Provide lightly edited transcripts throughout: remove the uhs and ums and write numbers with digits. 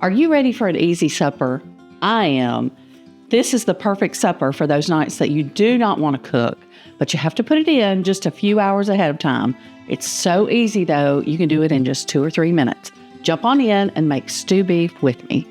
Are you ready for an easy supper? I am. This is the perfect supper for those nights that you do not want to cook, but you have to put it in just a few hours ahead of time. It's so easy though, you can do it in just 2 or 3 minutes. Jump on in and make stew beef with me.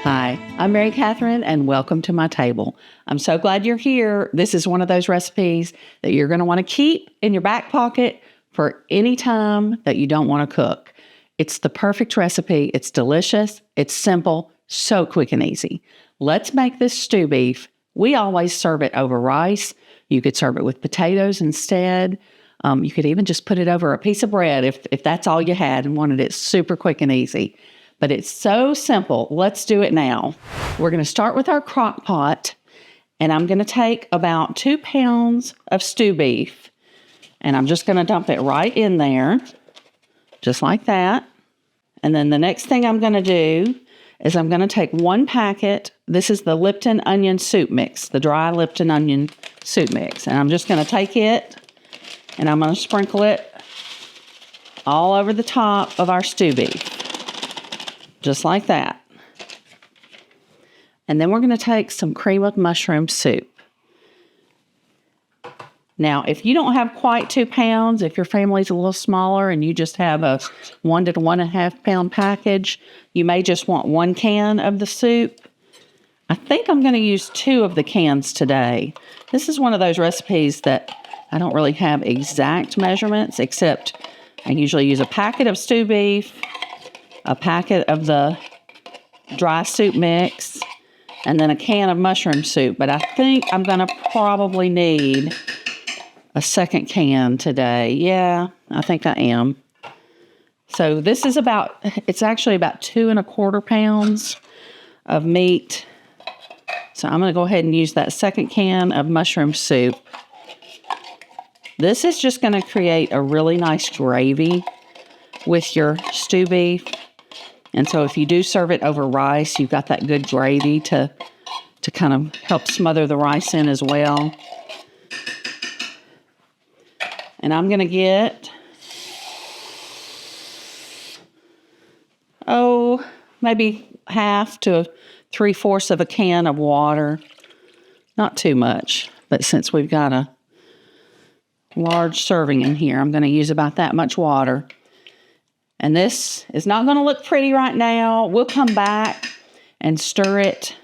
Hi, I'm Mary Catherine and welcome to my table. I'm so glad you're here. This is one of those recipes that you're going to want to keep in your back pocket for any time that you don't want to cook. It's the perfect recipe. It's delicious. It's simple, so quick and easy. Let's make this stew beef. We always serve it over rice. You could serve it with potatoes instead. You could even just put it over a piece of bread if that's all you had and wanted it super quick and easy. But it's so simple. Let's do it now. We're going to start with our crock pot, and I'm going to take about 2 pounds of stew beef, and I'm just going to dump it right in there, just like that. And then the next thing I'm going to do is I'm going to take 1 packet. This is the Lipton onion soup mix, the dry Lipton onion soup mix. And I'm just going to take it and I'm going to sprinkle it all over the top of our stew beef, just like that. And then we're going to take some cream of mushroom soup. Now, if you don't have quite 2 pounds, if your family's a little smaller and you just have a 1 to 1.5 pound package, you may just want 1 can of the soup. I think I'm going to use 2 of the cans today. This is one of those recipes that I don't really have exact measurements, except I usually use a packet of stew beef, a packet of the dry soup mix, and then a can of mushroom soup. But I think I'm going to probably need a second can today. Yeah, I think I am. So this is it's actually about 2.25 pounds of meat. So I'm going to go ahead and use that second can of mushroom soup. This is just going to create a really nice gravy with your stew beef. And so if you do serve it over rice, you've got that good gravy to kind of help smother the rice in as well. And I'm going to get, maybe 1/2 to 3/4 of a can of water. Not too much, but since we've got a large serving in here, I'm going to use about that much water. And this is not going to look pretty right now. We'll come back and stir it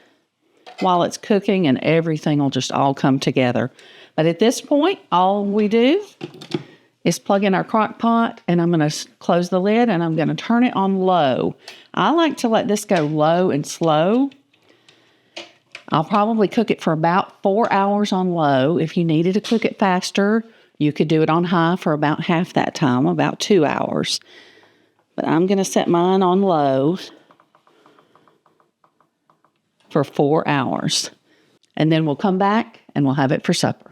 while it's cooking and everything will just all come together. But at this point, all we do is plug in our crock pot, and I'm going to close the lid and I'm going to turn it on low. I like to let this go low and slow. I'll probably cook it for about 4 hours on low. If you needed to cook it faster, you could do it on high for about half that time, about 2 hours. But I'm going to set mine on low for 4 hours. And then we'll come back and we'll have it for supper.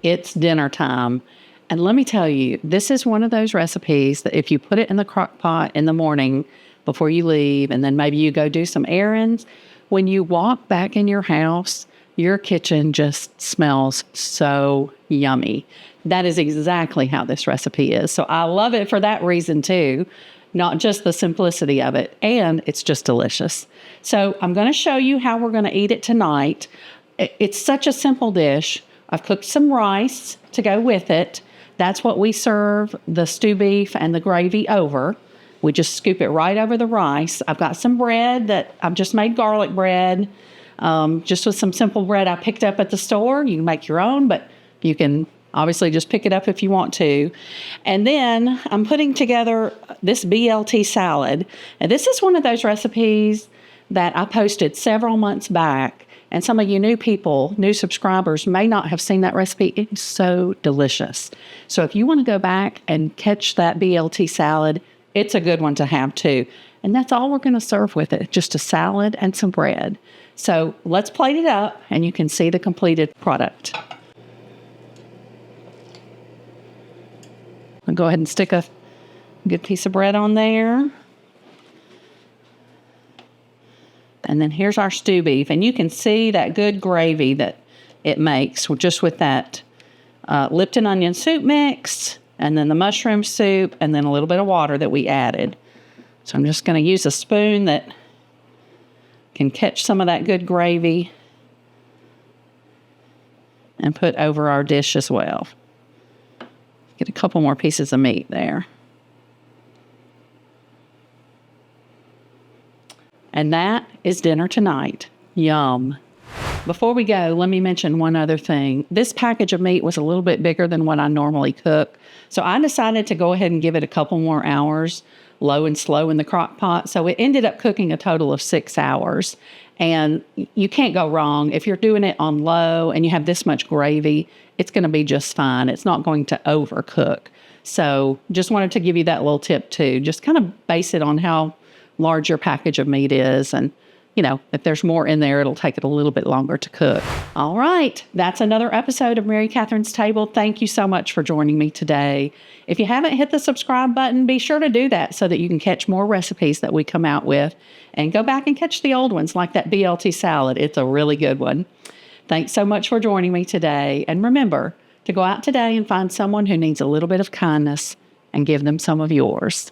It's dinner time. And let me tell you, this is one of those recipes that if you put it in the crock pot in the morning before you leave, and then maybe you go do some errands, when you walk back in your house, your kitchen just smells so yummy. That is exactly how this recipe is. So I love it for that reason too, not just the simplicity of it, and it's just delicious. So I'm going to show you how we're going to eat it tonight. It's such a simple dish. I've cooked some rice to go with it. That's what we serve the stew beef and the gravy over. We just scoop it right over the rice. I've got some bread that I've just made garlic bread, just with some simple bread I picked up at the store. You can make your own, but you can obviously just pick it up if you want to. And then I'm putting together this BLT salad. And this is one of those recipes that I posted several months back. And some of you new subscribers may not have seen that recipe. It's so delicious. So if you want to go back and catch that BLT salad, it's a good one to have too. And that's all we're going to serve with it, just a salad and some bread. So let's plate it up and you can see the completed product. I'll go ahead and stick a good piece of bread on there. And then here's our stew beef. And you can see that good gravy that it makes just with that Lipton onion soup mix, and then the mushroom soup, and then a little bit of water that we added. So I'm just going to use a spoon that can catch some of that good gravy and put over our dish as well. Get a couple more pieces of meat there. And that is dinner tonight. Yum. Before we go, let me mention one other thing. This package of meat was a little bit bigger than what I normally cook. So I decided to go ahead and give it a couple more hours, low and slow in the crock pot. So it ended up cooking a total of 6 hours. And you can't go wrong. If you're doing it on low and you have this much gravy, it's going to be just fine. It's not going to overcook. So just wanted to give you that little tip too. Just kind of base it on how large your package of meat is. And, you know, if there's more in there, it'll take it a little bit longer to cook. All right. That's another episode of Mary Catherine's Table. Thank you so much for joining me today. If you haven't hit the subscribe button, be sure to do that so that you can catch more recipes that we come out with. And go back and catch the old ones like that BLT salad. It's a really good one. Thanks so much for joining me today. And remember to go out today and find someone who needs a little bit of kindness and give them some of yours.